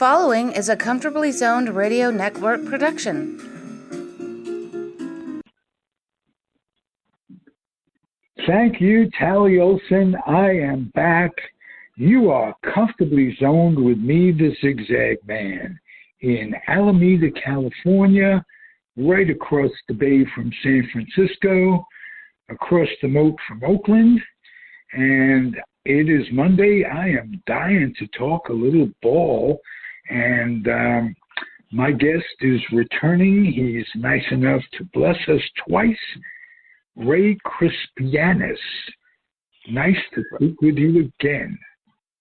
following is a Comfortably Zoned Radio Network production. Thank you, Tally Olson. I am back. You are comfortably zoned with me, the Zig Zag Man, in Alameda, California, right across the bay from San Francisco, across the moat from Oakland. And it is Monday. I am dying to talk a little ball. And my guest is returning. He's nice enough to bless us twice. Ray Kripaitis. Nice to speak with you again.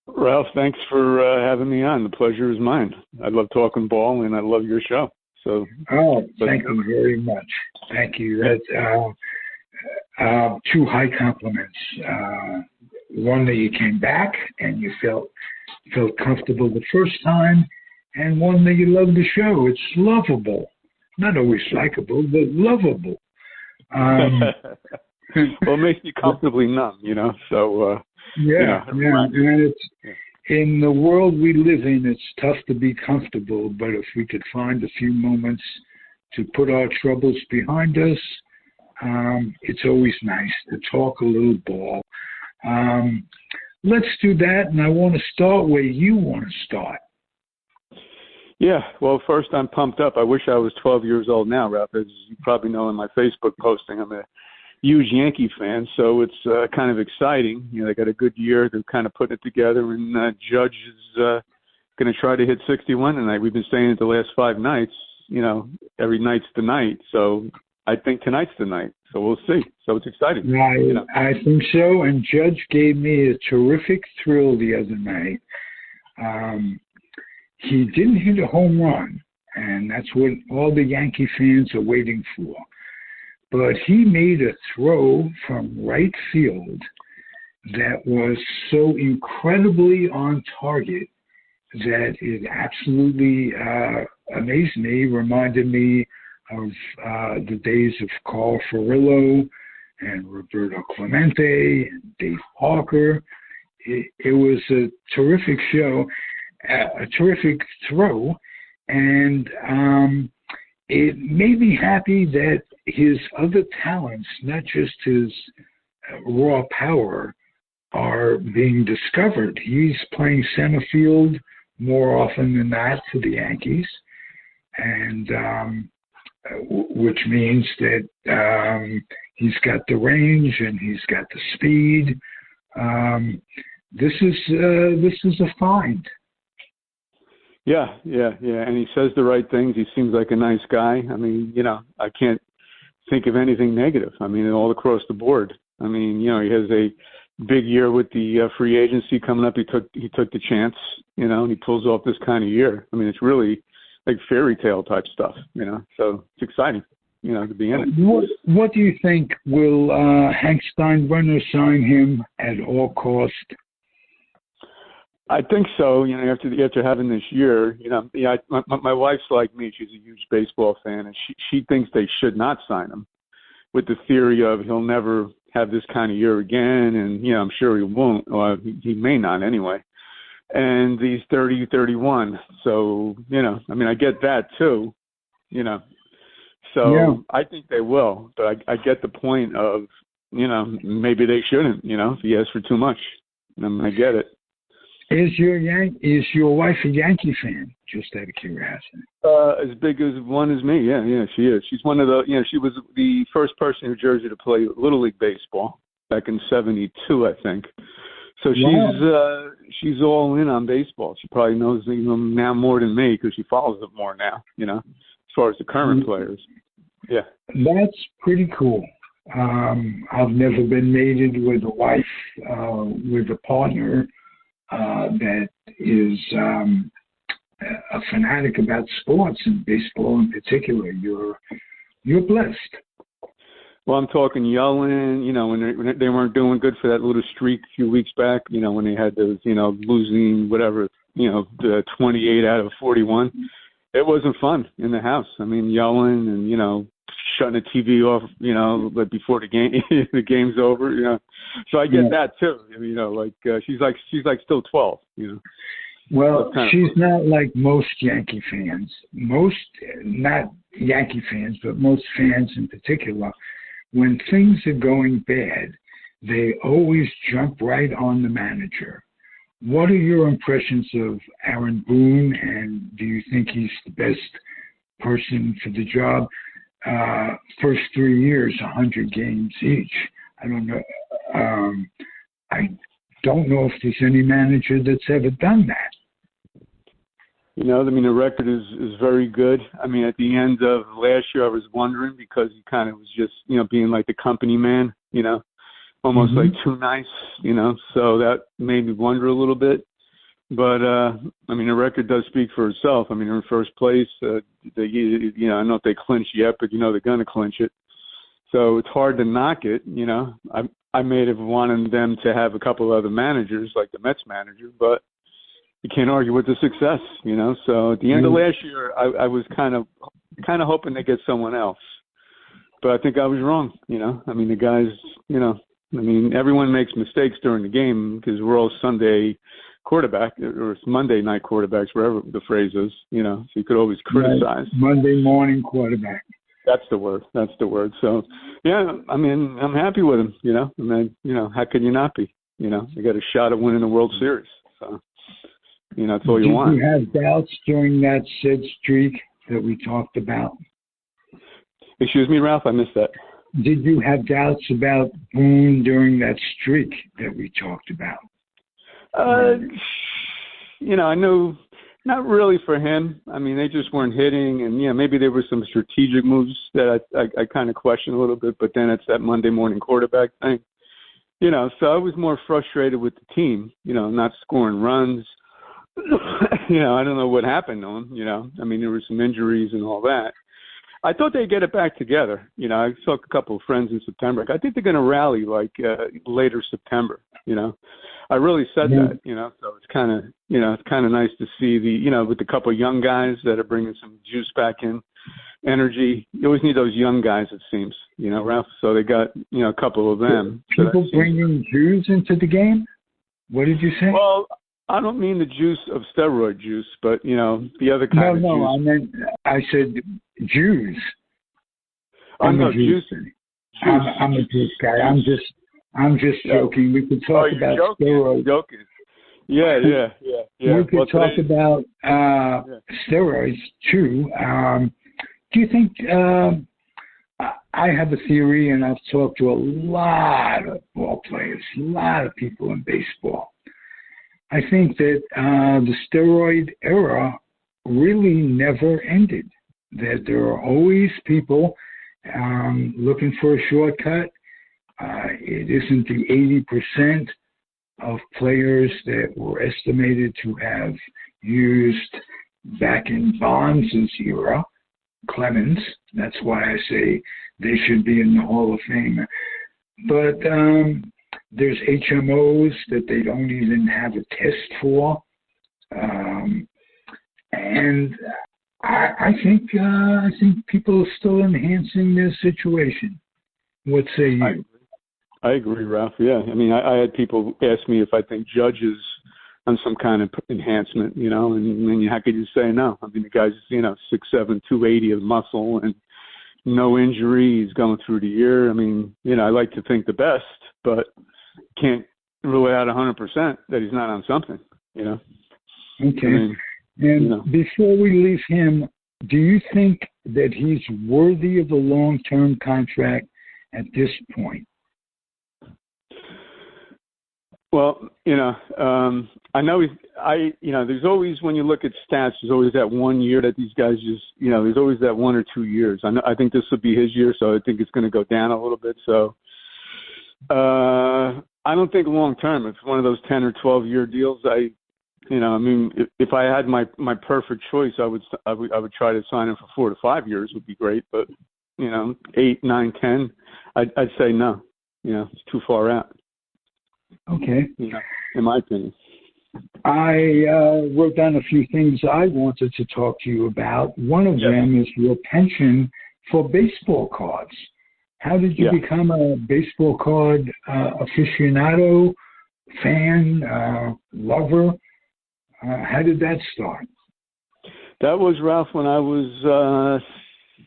Ralph, thanks for having me on. The pleasure is mine. I love talking ball, and I love your show. So, thank you very much. Thank you. That's two high compliments. One, that you came back and you felt comfortable the first time, and one, that you love the show. It's lovable. Not always likable, but lovable. Well, it makes you comfortably numb, you know. So yeah. And it's in the world we live in. It's tough to be comfortable, but if we could find a few moments to put our troubles behind us, it's always nice to talk a little ball. Let's do that, and I want to start where you want to start. Yeah, well, first, I'm pumped up. I wish I was 12 years old now, Ralph. As you probably know in my Facebook posting, I'm a huge Yankee fan, so it's kind of exciting. You know, they got a good year. They're kind of putting it together, and Judge is going to try to hit 61 tonight. We've been saying it the last 5 nights. You know, every night's the night, so I think tonight's the night. So we'll see. So it's exciting. I think so, and Judge gave me a terrific thrill the other night. He didn't hit a home run, and that's what all the Yankee fans are waiting for. But he made a throw from right field that was so incredibly on target that it absolutely amazed me, reminded me of the days of Carl Furillo and Roberto Clemente and Dave Parker. It was a terrific show. A terrific throw, and it made me happy that his other talents, not just his raw power, are being discovered. He's playing center field more often than not for the Yankees, and which means that he's got the range and he's got the speed. This is a find. Yeah, and he says the right things. He seems like a nice guy. I mean, you know, I can't think of anything negative. I mean, all across the board. I mean, you know, he has a big year with the free agency coming up. He took the chance, you know, and he pulls off this kind of year. I mean, it's really like fairy tale type stuff, you know. So it's exciting, you know, to be in it. What do you think? Will Hank Steinbrenner sign him at all cost? I think so. You know, after having this year, you know, my wife's like me. She's a huge baseball fan, and she thinks they should not sign him, with the theory of he'll never have this kind of year again, and you know, I'm sure he won't, or he may not anyway. And he's 30, 31, so you know, I mean, I get that too, you know. So yeah. I think they will, but I get the point of, you know, maybe they shouldn't. You know, if he asks for too much, I get it. Is your wife a Yankee fan? Just out of curiosity. As big as one as me, yeah, she is. She's one of the, you know, she was the first person in New Jersey to play Little League baseball back in '72, I think. So she's all in on baseball. She probably knows them now more than me because she follows it more now, you know, as far as the current players. Yeah. That's pretty cool. I've never been mated with a wife, with a partner that is a fanatic about sports and baseball in particular. You're blessed. Well, I'm talking yelling, you know, when they weren't doing good for that little streak a few weeks back, you know, when they had those, you know, losing whatever, you know, the 28 out of 41. It wasn't fun in the house. I mean, yelling and, you know, shutting the TV off, you know, but before the game's over, you know. So I get that too. You know, like she's like still 12, you know. Well, she's not like most Yankee fans. Not Yankee fans, but most fans in particular. When things are going bad, they always jump right on the manager. What are your impressions of Aaron Boone, and do you think he's the best person for the job? First 3 years, 100 games each. I don't know. I don't know if there's any manager that's ever done that. The record is very good. At the end of last year, I was wondering because he kind of was just, being like the company man, almost like too nice, so that made me wonder a little bit. But, the record does speak for itself. They're in first place. I don't know if they clinch yet, but, they're going to clinch it. So it's hard to knock it, I may have wanted them to have a couple other managers, like the Mets manager, but you can't argue with the success, So at the end of last year, I was kind of hoping to get someone else. But I think I was wrong, The guys, everyone makes mistakes during the game because we're all Sunday quarterback or Monday night quarterbacks, wherever the phrase is, so you could always criticize. Right. Monday morning quarterback. That's the word. So, yeah, I'm happy with him, how can you not be? You got a shot at winning the World Series. So, that's all you want. Did you have doubts during that said streak that we talked about? Excuse me, Ralph, I missed that. Did you have doubts about Boone during that streak that we talked about? I know not really for him. They just weren't hitting, and maybe there were some strategic moves that I kind of questioned a little bit, but then it's that Monday morning quarterback thing. So I was more frustrated with the team, not scoring runs. I don't know what happened to him, there were some injuries and all that. I thought they'd get it back together. I saw a couple of friends in September. I think they're going to rally later September, I really said that, so it's kind of, it's kind of nice to see with a couple of young guys that are bringing some juice back in, energy. You always need those young guys, it seems, Ralph. So they got, a couple of them. People bringing juice into the game? What did you say? Well, I don't mean the juice of steroid juice, but, the other kind of juice. No, I said Jews. I'm a juice. I'm a juice guy. I'm just joking. We could talk about steroids. Joking. Yeah. We could talk about steroids too. Do you think? I have a theory, and I've talked to a lot of ball players, a lot of people in baseball. I think that the steroid era really never ended. That there are always people looking for a shortcut. It isn't the 80% of players that were estimated to have used back in Bonds' era, Clemens. That's why I say they should be in the Hall of Fame. But there's HMOs that they don't even have a test for. And I think people are still enhancing their situation. What say you? I agree, Ralph. Yeah. I had people ask me if I think judges on some kind of enhancement, and how could you say no? The guy's, 6'7", 280 of muscle and no injury. He's going through the year. I like to think the best, but can't rule out 100% that he's not on something, Okay. Before we leave him, do you think that he's worthy of a long-term contract at this point? Well, I know there's always, when you look at stats, there's always that 1 year that these guys just, there's always that 1 or 2 years. I think this will be his year, so I think it's going to go down a little bit. So, I don't think long term. It's one of those 10 or 12 year deals. If I had my perfect choice, I would try to sign him for 4 to 5 years would be great. But 8, 9, 10, I'd say no. It's too far out. Okay. In my opinion. I wrote down a few things I wanted to talk to you about. One of them is your penchant for baseball cards. How did you become a baseball card aficionado, fan, lover? How did that start? That was, Ralph, when I was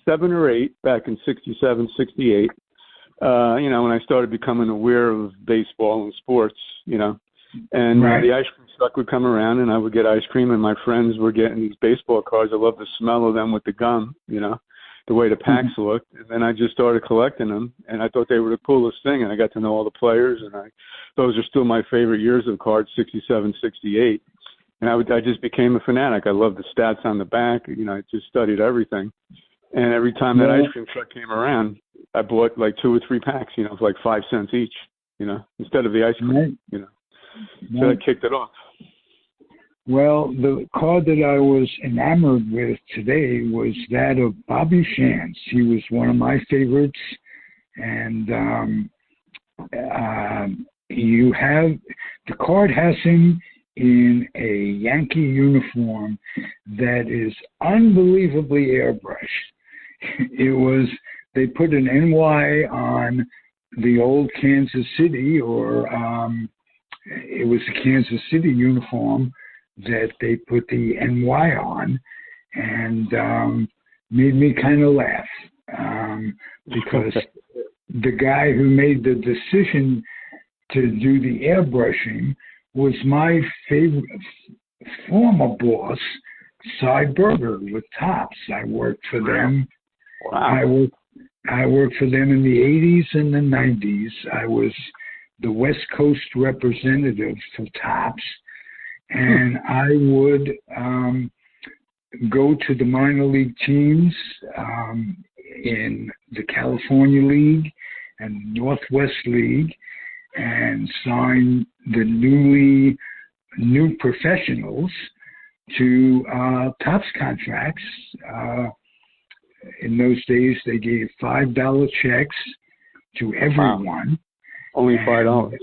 7 or 8, back in 67, 68. When I started becoming aware of baseball and sports, and Right. the ice cream truck would come around and I would get ice cream, and my friends were getting these baseball cards. I loved the smell of them with the gum, the way the packs looked. And then I just started collecting them, and I thought they were the coolest thing. And I got to know all the players, and those are still my favorite years of cards, 67, 68. And I just became a fanatic. I loved the stats on the back. I just studied everything. And every time that ice cream truck came around, I bought like 2 or 3 packs, for like 5 cents each, instead of the ice cream, So that kicked it off. Well, the card that I was enamored with today was that of Bobby Shantz. He was one of my favorites. And the card has him in a Yankee uniform that is unbelievably airbrushed. They put an NY on the old Kansas City, or it was the Kansas City uniform that they put the NY on, and made me kind of laugh because the guy who made the decision to do the airbrushing was my favorite former boss, Cy Berger with Topps. I worked for them. Wow. I worked for them in the 80s and the 90s. I was the West Coast representative for Topps, and I would go to the minor league teams in the California League and Northwest League and sign the new professionals to Topps contracts. In those days, they gave $5 checks to everyone. Wow. Only $5.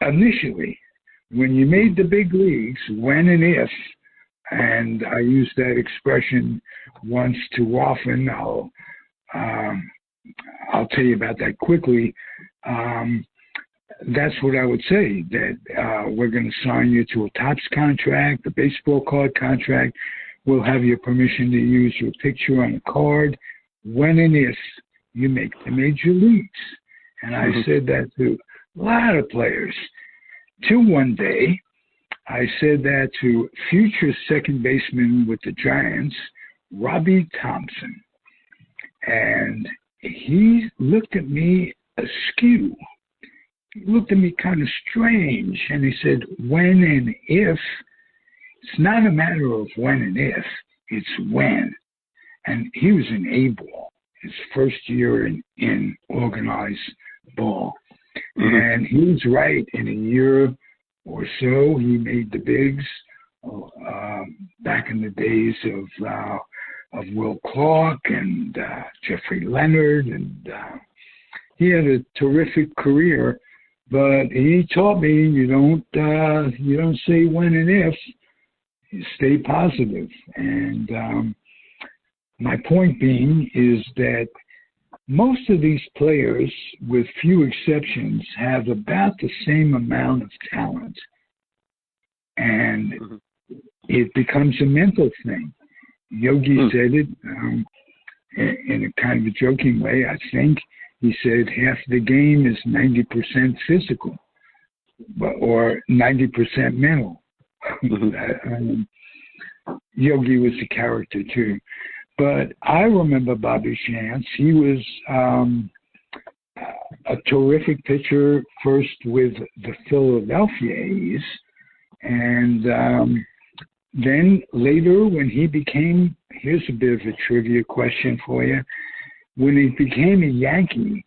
Initially, when you made the big leagues, when and if, and I use that expression once too often, I'll tell you about that quickly. That's what I would say, that we're going to sign you to a Topps contract, a baseball card contract. We'll have your permission to use your picture on a card when and if you make the major leagues. And I said that to a lot of players. Till one day, I said that to future second baseman with the Giants, Robbie Thompson. And he looked at me askew. He looked at me kind of strange, and he said, when and if, it's not a matter of when and if, it's when. And he was in A-ball, his first year in organized ball. And he was right. In a year or so, he made the bigs back in the days of Will Clark and Jeffrey Leonard, and he had a terrific career. But he taught me you don't say when and if, you stay positive. And my point being is that most of these players, with few exceptions, have about the same amount of talent, and it becomes a mental thing. Yogi said it in a kind of a joking way, I think. He said half the game is 90% physical, or 90% mental. Yogi was a character too. But I remember Bobby Shantz. He was a terrific pitcher, first with the Philadelphia A's, and then later when he became, here's a bit of a trivia question for you, when he became a Yankee,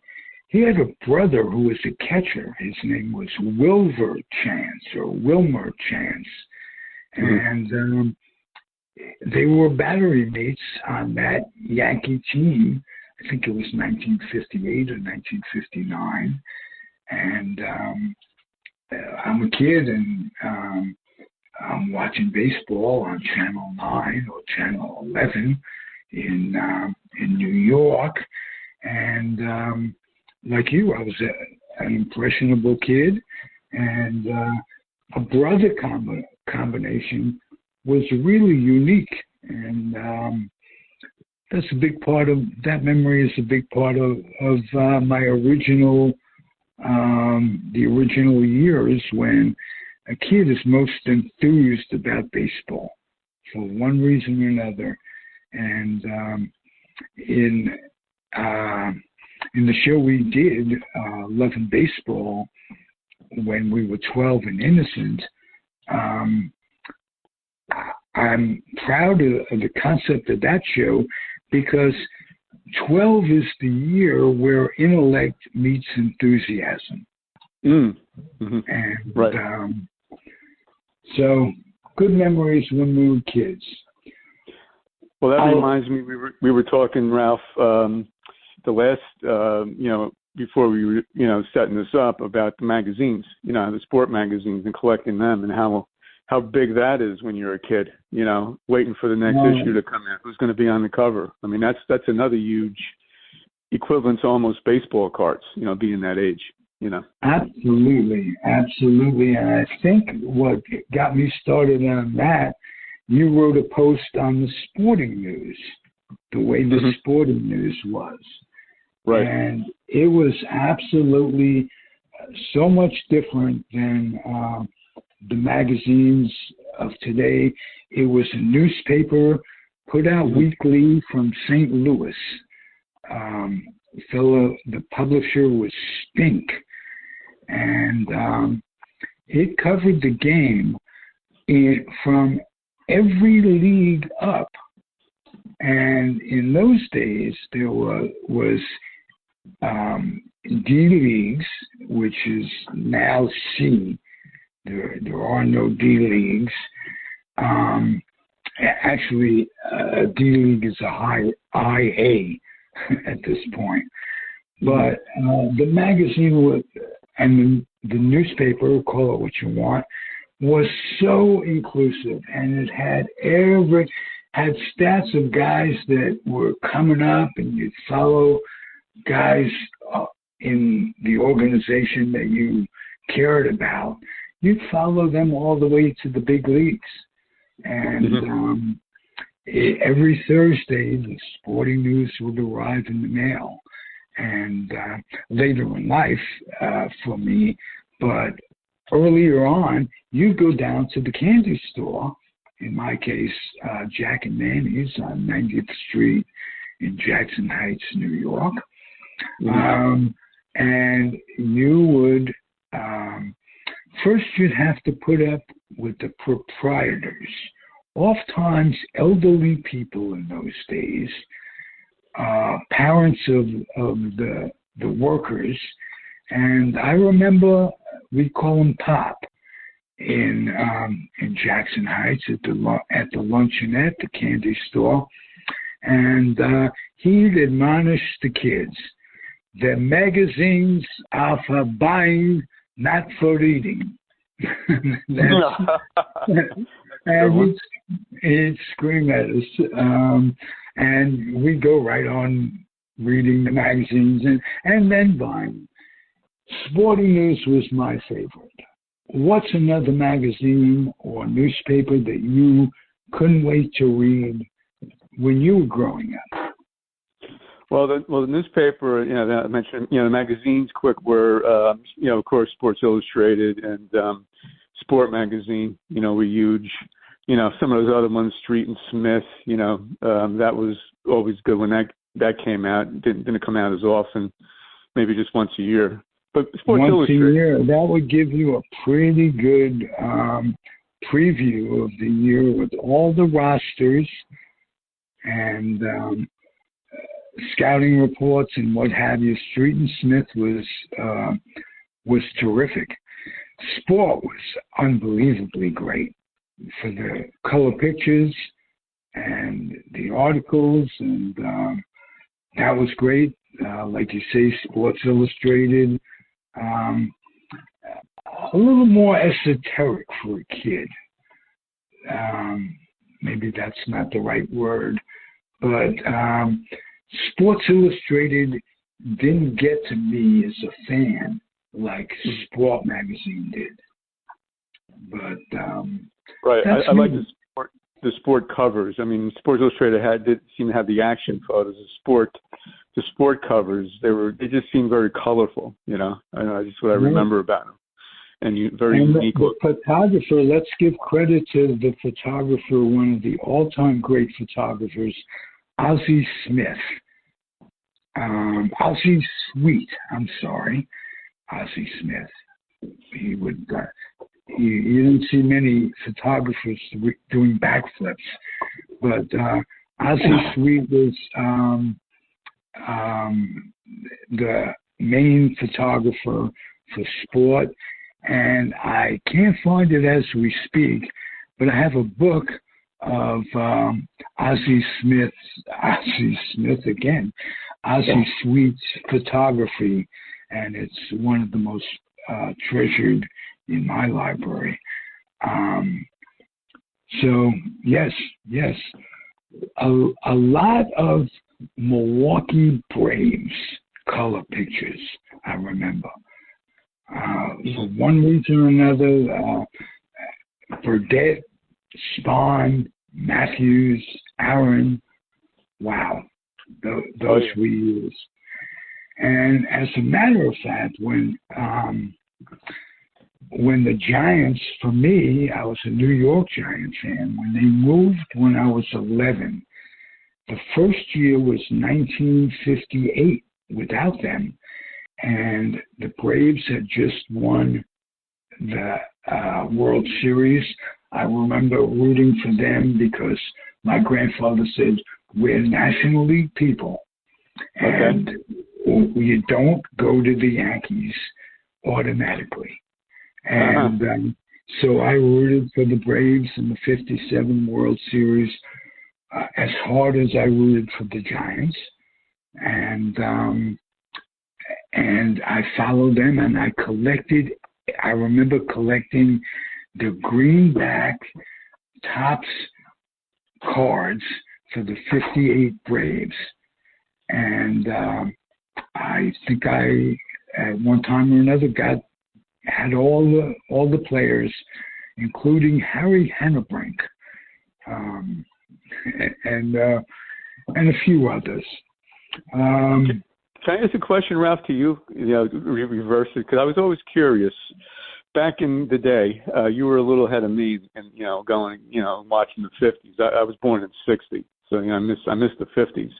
he had a brother who was a catcher. His name was Wilmer Chance. And they were battery mates on that Yankee team. I think it was 1958 or 1959. And I'm a kid, and I'm watching baseball on Channel 9 or Channel 11 in New York. And like you, I was an impressionable kid. and a brother combination was really unique, and that's a big part of that memory. Is a big part of my original, the original years when a kid is most enthused about baseball for one reason or another. And in the show we did, Love and Baseball, when we were 12 and innocent, I'm proud of the concept of that show because 12 is the year where intellect meets enthusiasm. Mm-hmm. And right. So good memories when we were kids. Well, that reminds me, we were talking, Ralph, the last, before we were, setting this up about the magazines, the sport magazines and collecting them and how big that is when you're a kid, waiting for the next issue to come out. Who's going to be on the cover? I mean, that's another huge equivalent to almost baseball cards, being that age, Absolutely. And I think what got me started on that, you wrote a post on the sporting news, the way the sporting news was. Right. And it was absolutely so much different than the magazines of today. It was a newspaper put out weekly from St. Louis. The publisher was Stink. And it covered the game from every league up. And in those days, there was D leagues, which is now C. There are no D leagues. Actually, a D league is a high IA at this point. But the magazine and the newspaper, call it what you want, was so inclusive, and it had stats of guys that were coming up, and you'd follow guys in the organization that you cared about. You'd follow them all the way to the big leagues. And every Thursday, the sporting news would arrive in the mail. And later in life, for me, but earlier on, you'd go down to the candy store, in my case, Jack and Manny's on 90th Street in Jackson Heights, New York. And you would, first you'd have to put up with the proprietors, oftentimes elderly people in those days, parents of the workers. And I remember we call him Pop in Jackson Heights at the luncheonette, the candy store, and he'd admonish the kids: the magazines are for buying, not for reading. And he'd scream at us, and we'd go right on reading the magazines and then buying. Sporting News was my favorite. What's another magazine or newspaper that you couldn't wait to read when you were growing up? Well, the newspaper, that I mentioned, the magazines, quick, were, of course, Sports Illustrated and Sport Magazine, were huge. Some of those other ones, Street and Smith, that was always good when that came out. It didn't come out as often, maybe just once a year. But Sports Illustrated. Once a year, that would give you a pretty good preview of the year with all the rosters and scouting reports and what have you. Street and Smith was terrific. Sport was unbelievably great for the color pictures and the articles, and that was great. Like you say, Sports Illustrated, a little more esoteric for a kid. Maybe that's not the right word, but Sports Illustrated didn't get to me as a fan like Sport Magazine did. But right, that's I like me. the sport covers. I mean, Sports Illustrated did seem to have the action photos. The sport covers, they just seemed very colorful. You know, that's what I remember about them. And very unique. The photographer, let's give credit to the photographer, one of the all-time great photographers, Ozzie Smith. Ozzie Sweet, I'm sorry. Ozzie Smith. He would, you didn't see many photographers doing backflips, but Ozzie Sweet was the main photographer for sport. And I can't find it as we speak, but I have a book of Ozzie Sweet's photography, and it's one of the most treasured in my library. So yes, a lot of Milwaukee Braves color pictures, I remember. For one reason or another, Burdette, Spahn, Matthews, Aaron, wow, those were years. And as a matter of fact, when the Giants, for me, I was a New York Giants fan, when they moved when I was 11, the first year was 1958 without them. And the Braves had just won the World Series. I remember rooting for them because my grandfather said, we're National League people. And you don't go to the Yankees automatically. And so I rooted for the Braves in the 57 World Series as hard as I rooted for the Giants. And I followed them, and I remember collecting the greenback Topps cards for the 58 Braves. And I think I, at one time or another, had all the players, including Harry Hennebrink, and a few others. Can I ask a question, Ralph, to you? Reverse it, because I was always curious. Back in the day, you were a little ahead of me, and watching the 50s. I was born in '60, so I missed the 50s.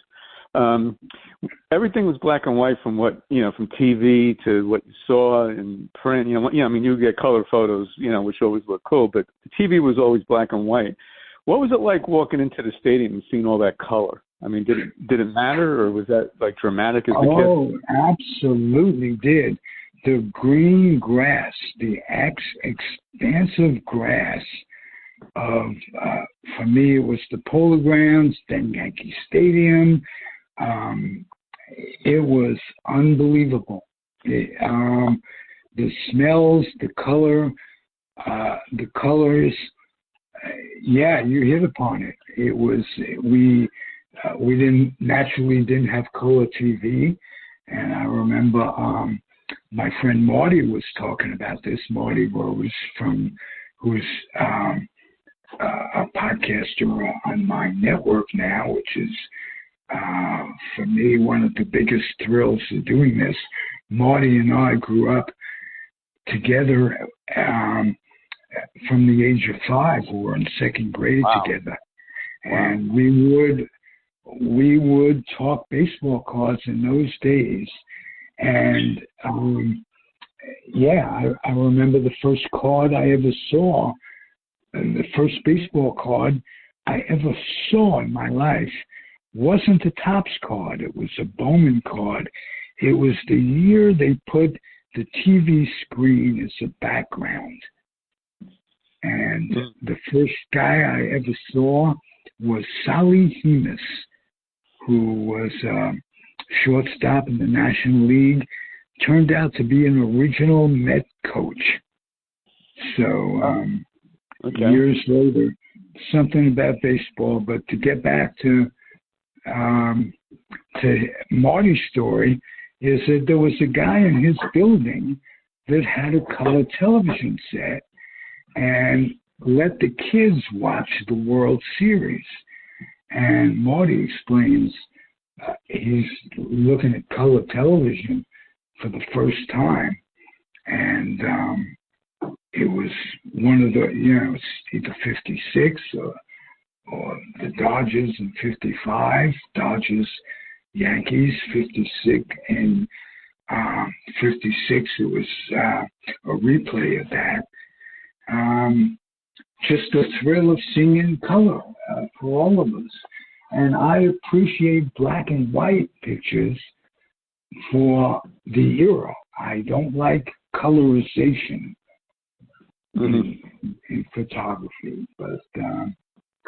Everything was black and white from from TV to what you saw in print. You get color photos, which always look cool, but the TV was always black and white. What was it like walking into the stadium and seeing all that color? I mean, did it matter, or was that like dramatic as a kid? Oh, absolutely did. The green grass, the expansive grass of, for me, it was the Polo Grounds, then Yankee Stadium. It was unbelievable. The smells, the color, the colors. Yeah, you hit upon it. It was we didn't have color TV, and I remember my friend Marty was talking about this. Marty Rose, who's a podcaster on my network now, which is for me one of the biggest thrills of doing this. Marty and I grew up together from the age of 5. We were in second grade together, and we would talk baseball cards in those days. And I remember the first card I ever saw, and the first baseball card I ever saw in my life wasn't a Topps card. It was a Bowman card. It was the year they put the TV screen as a background. And the first guy I ever saw was Sally Hemus, who was shortstop in the National League, turned out to be an original Met coach. So years later, something about baseball. But to get back to Marty's story, is that there was a guy in his building that had a color television set and let the kids watch the World Series. And Marty explains he's looking at color television for the first time. And it was one of the, it's either 56 or the Dodgers in 55, Dodgers, Yankees, 56, and 56, it was a replay of that. Just the thrill of seeing in color for all of us. And I appreciate black and white pictures for the era. I don't like colorization in photography, but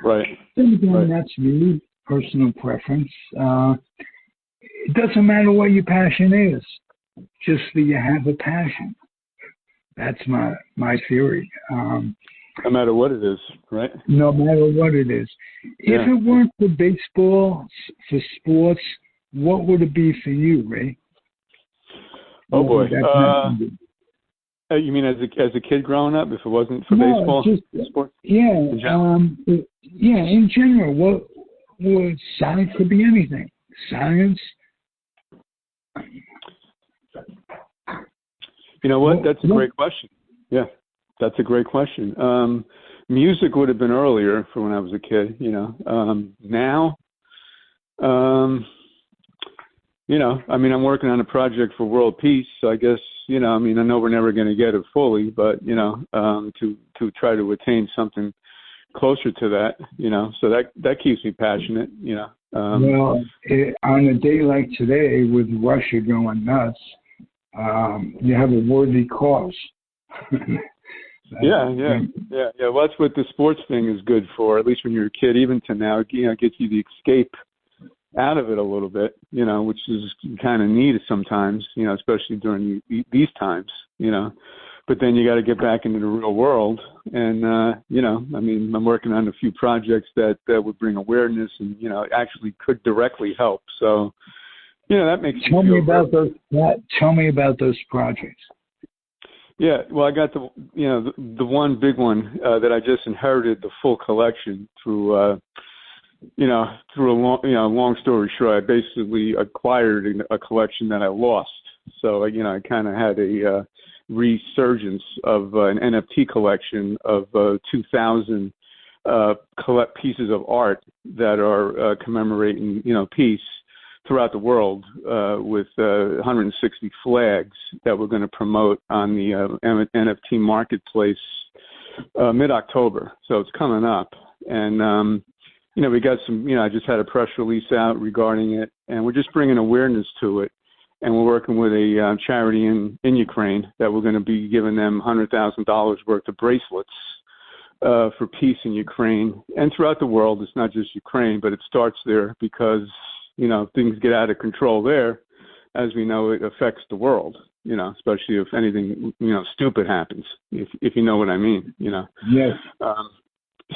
right. Then again, that's me, personal preference. It doesn't matter what your passion is, just that you have a passion. That's my theory. No matter what it is, right? No matter what it is. Yeah. If it weren't for baseball, for sports, what would it be for you, Ray? Oh boy. You mean as a kid growing up? If it wasn't for baseball, sports? Yeah. In general, what would science could be anything? Science. You know what? That's a great question. Yeah, that's a great question. Music would have been earlier for when I was a kid. Now. I'm working on a project for world peace. So I guess, I know we're never going to get it fully, but, to try to attain something closer to that, so that keeps me passionate, on a day like today with Russia going nuts, you have a worthy cause. Yeah. Well, that's what the sports thing is good for, at least when you're a kid, even to now, it gets you the escape out of it a little bit, which is kind of needed sometimes, especially during these times, but then you got to get back into the real world. And, I'm working on a few projects that would bring awareness and, actually could directly help. So, that makes Tell me about those projects. Yeah. Well, I got the one big one that I just inherited the full collection through, through a long story short, I basically acquired a collection that I lost. So, I kind of had a resurgence of an NFT collection of 2,000 pieces of art that are commemorating, peace throughout the world with 160 flags that we're going to promote on the NFT marketplace mid-October. So it's coming up. And, we got some, I just had a press release out regarding it, and we're just bringing awareness to it. And we're working with a charity in Ukraine that we're going to be giving them $100,000 worth of bracelets for peace in Ukraine and throughout the world. It's not just Ukraine, but it starts there because, things get out of control there. As we know, it affects the world, especially if anything, stupid happens, if you know what I mean, Yes.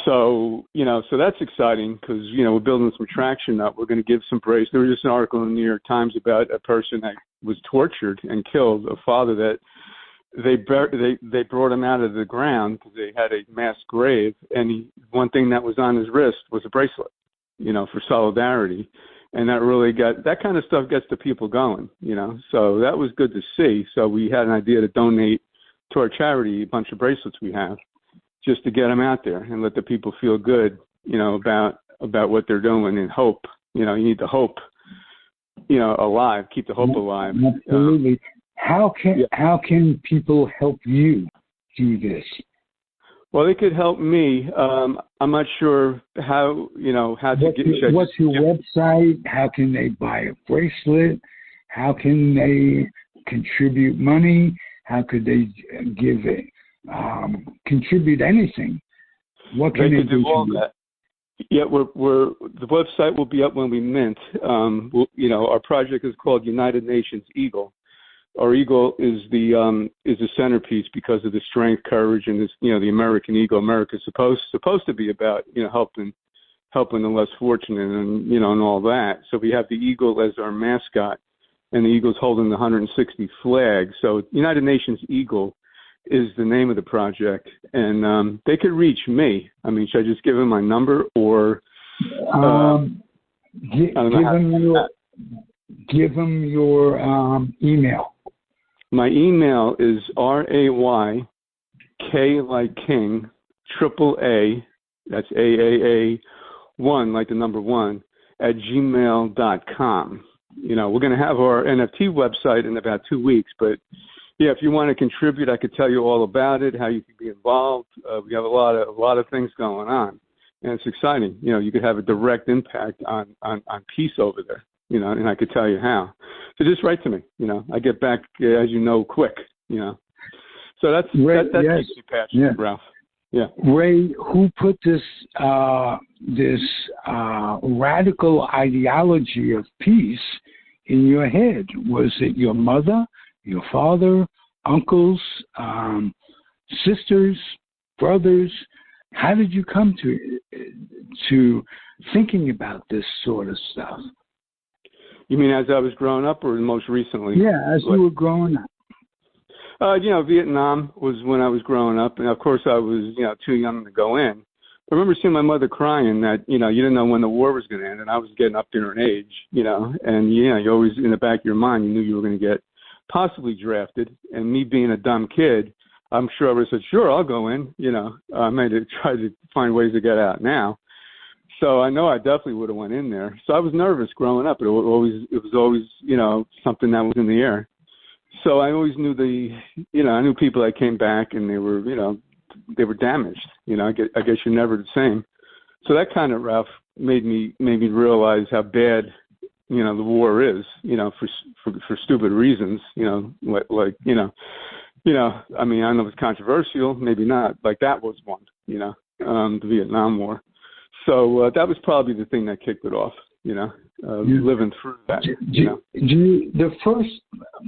So that's exciting because, we're building some traction up. We're going to give some praise. There was just an article in the New York Times about a person that was tortured and killed, a father that they brought him out of the ground because they had a mass grave. And one thing that was on his wrist was a bracelet, for solidarity. And that really that kind of stuff gets the people going, so that was good to see. So we had an idea to donate to our charity a bunch of bracelets we have, just to get them out there and let the people feel good, about what they're doing and hope. You need the hope, alive, keep the hope alive. Absolutely. How can people help you do this? Well, they could help me. I'm not sure how to get. What's your website? How can they buy a bracelet? How can they contribute money? How could they give it? Contribute anything? What can they do? All that. Yeah, the website will be up when we mint. Our project is called United Nations Eagle. Our eagle is the centerpiece because of the strength, courage, and this, the American eagle. America's supposed to be about helping the less fortunate and and all that. So we have the eagle as our mascot, and the eagle's holding the 160 flag. So United Nations Eagle is the name of the project, and they could reach me. I mean, should I just give them my number, or give them your email. My email is RAYK like King, triple A, that's AAA1, like the number one, at gmail.com. You know, we're going to have our NFT website in about 2 weeks, but yeah, if you want to contribute, I could tell you all about it, how you can be involved. We have a lot of things going on, and it's exciting. You know, you could have a direct impact on peace over there, you know, and I could tell you how. So just write to me, you know. I get back, as you know, quick, you know. So that Ray, keeps me passionate, Ralph. Yeah. Ray, who put this radical ideology of peace in your head? Was it your mother, your father, uncles, sisters, brothers? How did you come to thinking about this sort of stuff? You mean as I was growing up, or most recently? Yeah, as you were growing up. You know, Vietnam was when I was growing up, and of course I was, you know, too young to go in. I remember seeing my mother crying that, you know, you didn't know when the war was going to end, and I was getting up there in age, you know, and, you know, you always, in the back of your mind, you knew you were going to get possibly drafted, and me being a dumb kid, I'm sure I would have said, sure, I'll go in, you know. I might have tried to find ways to get out now. So I know I definitely would have went in there. So I was nervous growing up. It was always, you know, something that was in the air. So I always knew I knew people that came back and they were, you know, they were damaged. You know, I guess you're never the same. So that kind of, Ralph, made me realize how bad, you know, the war is, you know, for stupid reasons, you know, like you know, I mean, I don't know if it's controversial, maybe not. Like that was one, you know, the Vietnam War. So that was probably the thing that kicked it off, you know, living through that. The first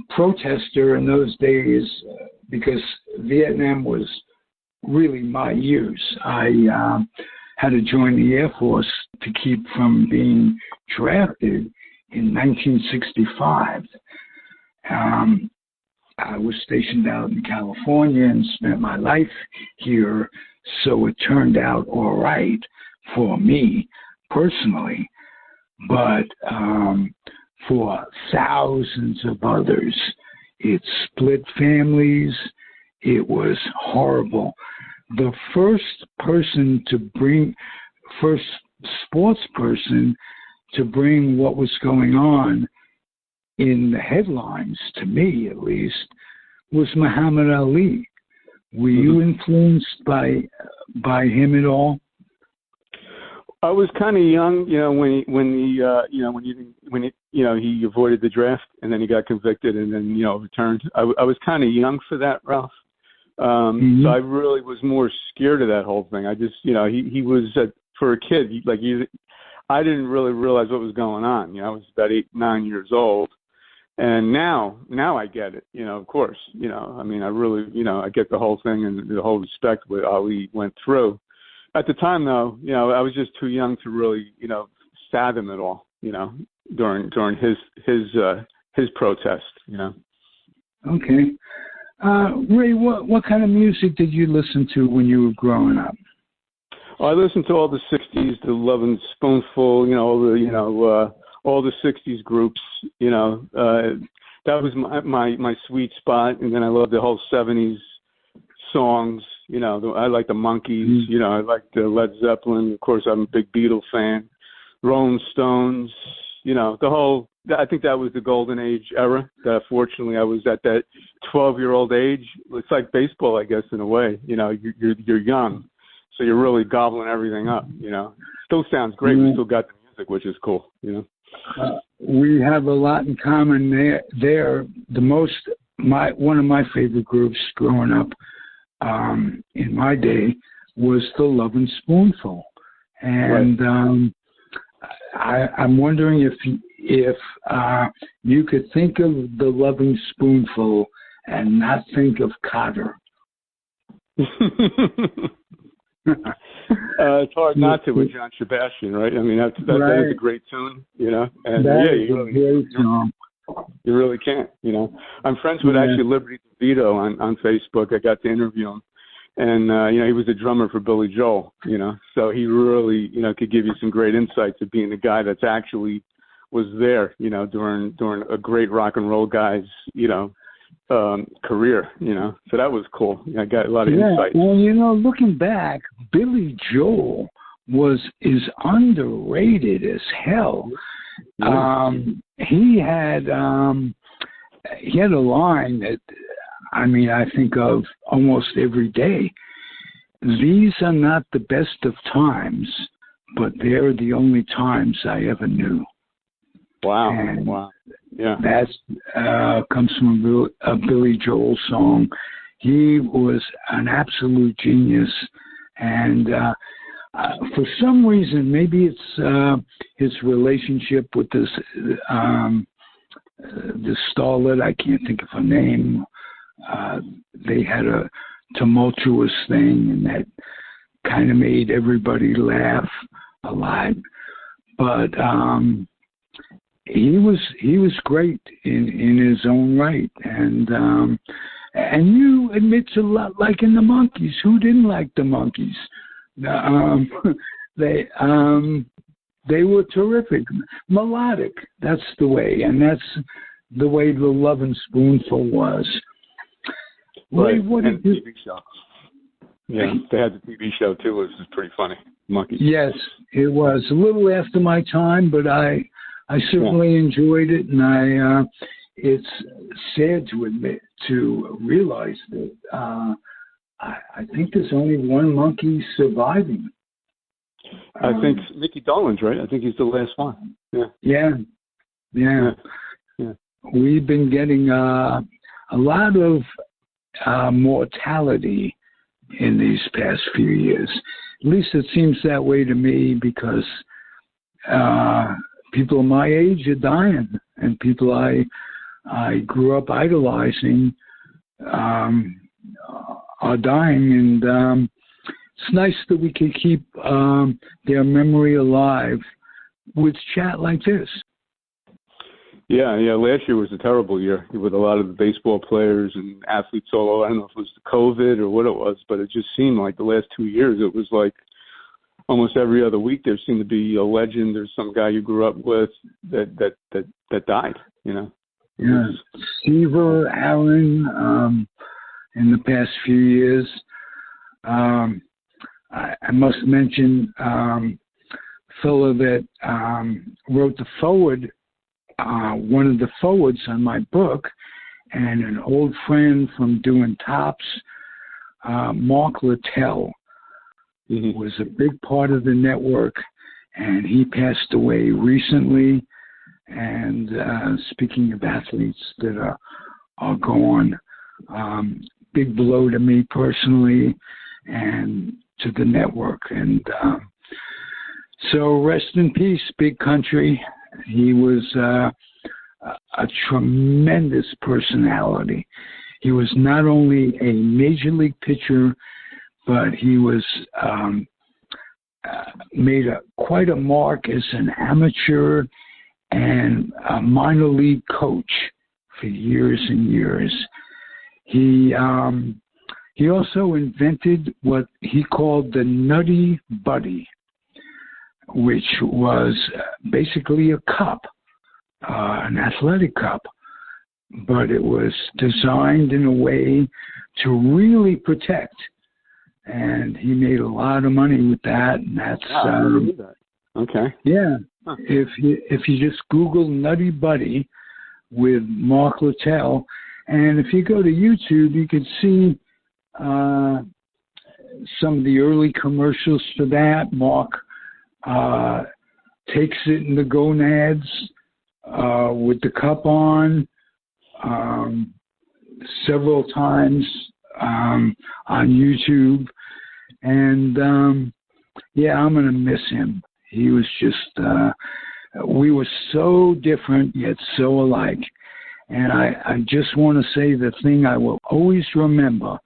protester in those days, because Vietnam was really my use. I had to join the Air Force to keep from being drafted in 1965. I was stationed out in California and spent my life here, so it turned out all right for me personally. But for thousands of others, it split families. It was horrible. The first sports person to bring what was going on in the headlines, to me at least, was Muhammad Ali. Were you influenced by him at all? I was kind of young, you know, when he avoided the draft and then he got convicted and then, you know, returned. I was kind of young for that, Ralph. So I really was more scared of that whole thing. I just, you know, he was for a kid, I didn't really realize what was going on. You know, I was about 8, 9 years old. And now I get it, you know, of course, you know, I mean, I really, you know, I get the whole thing and the whole respect what Ali went through. At the time, though, you know, I was just too young to really, you know, fathom it all, you know, during his protest, you know. Okay. Ray, what kind of music did you listen to when you were growing up? Oh, I listened to all the 60s, the Love and Spoonful, you know, all the 60s groups, you know. That was my sweet spot. And then I loved the whole 70s songs. You know, I like the Monkees, you know, I like the Led Zeppelin. Of course, I'm a big Beatles fan. Rolling Stones, you know, I think that was the golden age era. Fortunately, I was at that 12-year-old age. It's like baseball, I guess, in a way. You know, you're young, so you're really gobbling everything up, you know. Still sounds great. We still got the music, which is cool, you know. We have a lot in common there. One of my favorite groups growing up, in my day, was the Love and Spoonful, and I'm wondering if you could think of the Love and Spoonful and not think of Cotter. It's hard not to with John Sebastian, right? I mean, that is a great tune, you know. And that is a great song. You really can't, you know. I'm friends with actually Liberty DeVito on Facebook. I got to interview him. And, you know, he was a drummer for Billy Joel, you know. So he really, you know, could give you some great insights of being the guy that's actually was there, you know, during a great rock and roll guy's, you know, career, you know. So that was cool. I got a lot of insight. Well, you know, looking back, Billy Joel is underrated as hell. He had a line that, I mean, I think of almost every day. These are not the best of times, but they're the only times I ever knew. Wow. And wow. Yeah. That comes from a Billy Joel song. He was an absolute genius. And for some reason, maybe it's his relationship with this starlet, I can't think of her name. They had a tumultuous thing, and that kind of made everybody laugh a lot. But he was great in his own right, and you admit to liking the Monkees. Who didn't like the Monkees? They were terrific, melodic. That's the way, and that's the way the Lovin' Spoonful was. Right, and the TV show. Yeah, they had the TV show too, which was pretty funny. Monkees. Yes, it was a little after my time, but I certainly enjoyed it, and it's sad to realize that I think there's only one Monkee surviving. I think Mickey Dolenz, right? I think he's the last one. Yeah. We've been getting a lot of mortality in these past few years. At least it seems that way to me, because people my age are dying, and people I grew up idolizing are dying, and it's nice that we can keep their memory alive with chat like this. Yeah. Last year was a terrible year with a lot of the baseball players and athletes all over. I don't know if it was the COVID or what it was, but it just seemed like the last 2 years it was like almost every other week there seemed to be a legend or some guy you grew up with that died, you know. Yeah, Seaver, Aaron, in the past few years. I must mention fellow that wrote the forward, one of the forwards on my book, and an old friend from doing tops, Mark Littell, was a big part of the network, and he passed away recently. And speaking of athletes that are gone, big blow to me personally and to the network. And so rest in peace, Big Country. He was a tremendous personality. He was not only a major league pitcher, but he was made quite a mark as an amateur and a minor league coach for years and years. He also invented what he called the Nutty Buddy, which was basically a cup, an athletic cup, but it was designed in a way to really protect. And he made a lot of money with that, and that's okay. Yeah. Huh. If you just Google Nutty Buddy with Mark Littell, and if you go to YouTube, you can see some of the early commercials for that. Mark takes it in the gonads with the cup on several times on YouTube. And, I'm going to miss him. He was just, we were so different yet so alike. And I just want to say the thing I will always remember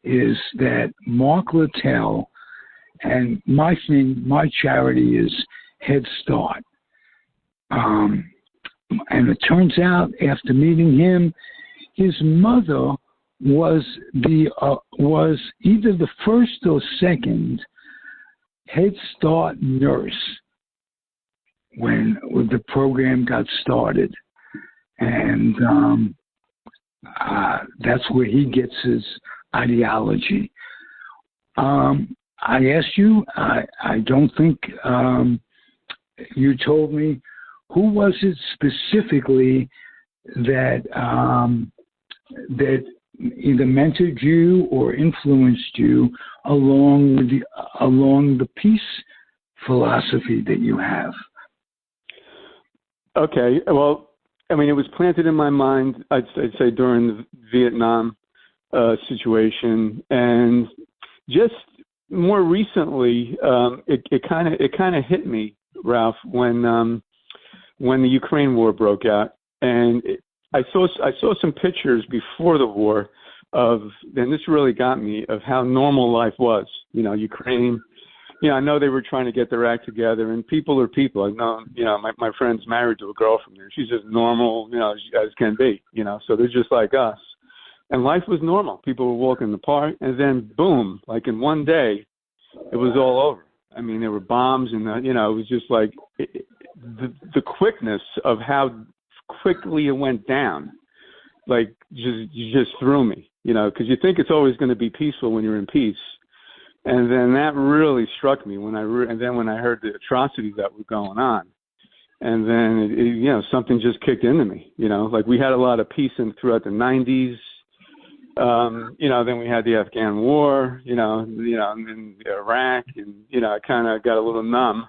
is that Mark Littell, and my charity is Head Start. and it turns out after meeting him, his mother was either the first or second Head Start nurse when the program got started, and that's where he gets his ideology. I asked you, I don't think you told me, who was it specifically that that either mentored you or influenced you along the peace philosophy that you have? Okay, well, I mean, it was planted in my mind, I'd say, during the Vietnam situation, and just more recently, it kind of hit me, Ralph, when the Ukraine war broke out, and I saw some pictures before the war and this really got me, of how normal life was. Ukraine. I know they were trying to get their act together, and people are people. I know, my friend's married to a girl from there. She's just normal, as can be, so they're just like us. And life was normal. People were walking in the park, and then boom, like in one day, it was all over. I mean, there were bombs, and it was just like the quickness of how quickly it went down. Like just threw me, because you think it's always going to be peaceful when you're in peace. And then that really struck me when I heard the atrocities that were going on, and then something just kicked into me. Like we had a lot of peace throughout the 90s. Then we had the Afghan War. And then Iraq, and I kind of got a little numb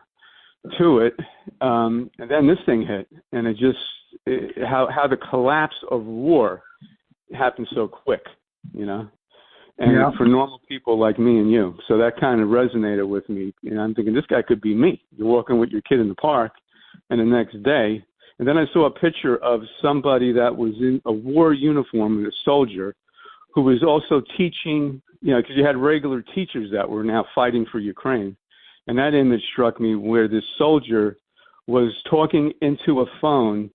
to it. And then this thing hit, and it just how the collapse of war happened so quick. And yeah. For normal people like me and you. So that kind of resonated with me. And I'm thinking, this guy could be me. You're walking with your kid in the park, and the next day. And then I saw a picture of somebody that was in a war uniform, a soldier, who was also teaching, because you had regular teachers that were now fighting for Ukraine. And that image struck me, where this soldier was talking into a phone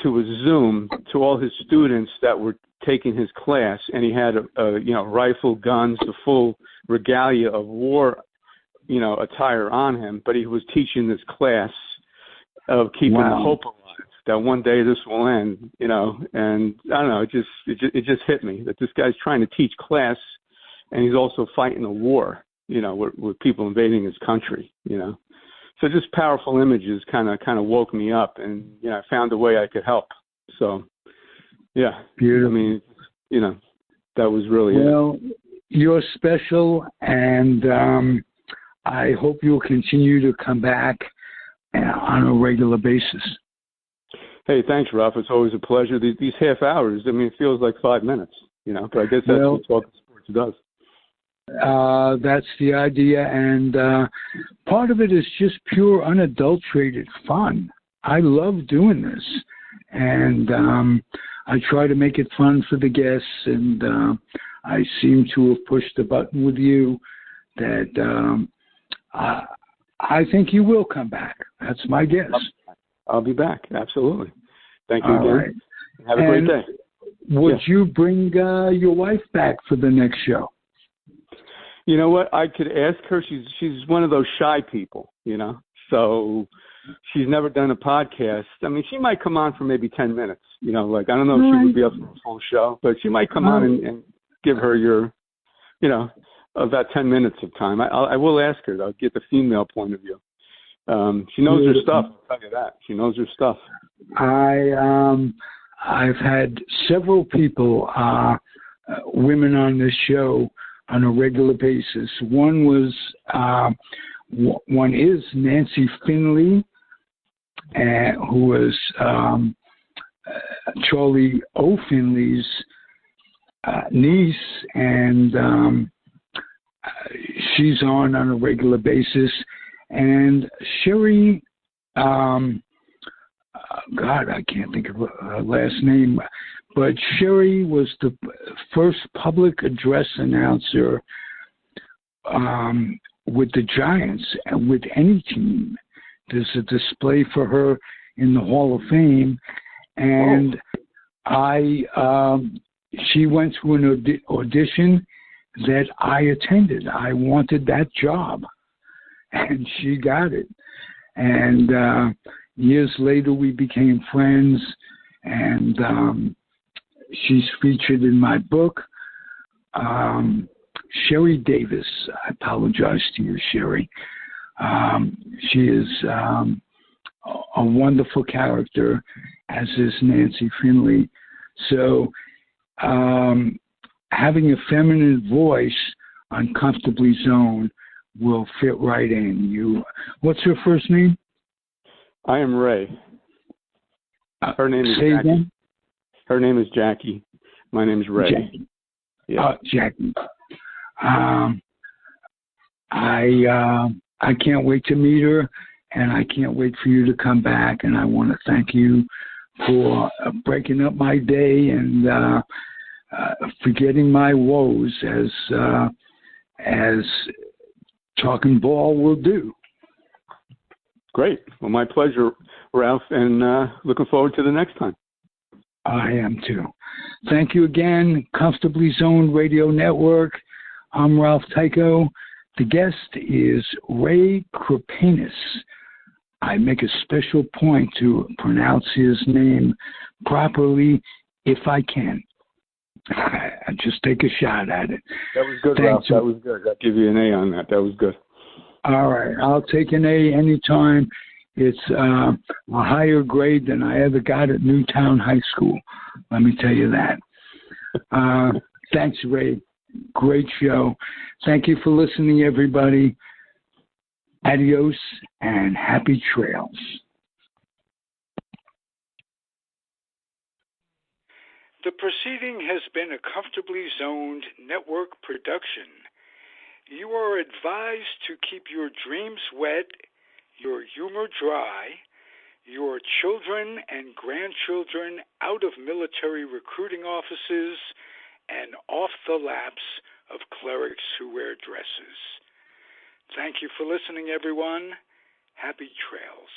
to a Zoom to all his students that were taking his class, and he had a rifle, guns, the full regalia of war, attire on him. But he was teaching this class of keeping the hope alive that one day this will end. And I don't know, it just hit me that this guy's trying to teach class, and he's also fighting a war, with people invading his country. So just powerful images kind of woke me up, and I found a way I could help. So. Yeah, beautiful. I mean, that was really You're special, and I hope you'll continue to come back on a regular basis. Hey, thanks, Ralph. It's always a pleasure. These half hours, I mean, it feels like 5 minutes, but I guess that's what talking sports does. That's the idea, and part of it is just pure, unadulterated fun. I love doing this, and I try to make it fun for the guests, and I seem to have pushed the button with you that I think you will come back. That's my guess. I'll be back. Absolutely. Thank you again. Right. Have a great day. Would you bring your wife back for the next show? You know what? I could ask her. She's one of those shy people, so she's never done a podcast. I mean, she might come on for maybe 10 minutes, like, I don't know if she would be up for a full show, but she might come on and give her your, about 10 minutes of time. I will ask her. I'll get the female point of view. She knows her stuff. I'll tell you that. She knows her stuff. I've had several people, women on this show on a regular basis. One is Nancy Finley, who was Charlie O. Finley's niece, and she's on a regular basis. And Sherry, God, I can't think of her last name, but Sherry was the first public address announcer with the Giants and with any team. There's a display for her in the Hall of Fame, and she went to an audition that I attended. I wanted that job, and she got it. And years later, we became friends, and she's featured in my book. Sherry Davis, I apologize to you, Sherry. She is a wonderful character, as is Nancy Finley. So having a feminine voice on Comfortably Zoned will fit right in. What's her first name? I am Ray. Her name is Say Jackie. Again? Her name is Jackie. My name is Ray. Jackie. Yeah. Jackie. I can't wait to meet her, and I can't wait for you to come back. And I want to thank you for breaking up my day and forgetting my woes, as Talking Ball will do. Great. Well, my pleasure, Ralph, and looking forward to the next time. I am too. Thank you again, Comfortably Zoned Radio Network. I'm Ralph Tycho. The guest is Ray Kripaitis. I make a special point to pronounce his name properly if I can. I just take a shot at it. That was good, Ralph. That was good. I'll give you an A on that. That was good. All right. I'll take an A anytime. It's a higher grade than I ever got at Newtown High School. Let me tell you that. Thanks, Ray. Great show. Thank you for listening, everybody. Adios and happy trails. The proceeding has been a Comfortably Zoned network production. You are advised to keep your dreams wet, your humor dry, your children and grandchildren out of military recruiting offices and off the laps of clerics who wear dresses. Thank you for listening, everyone. Happy trails.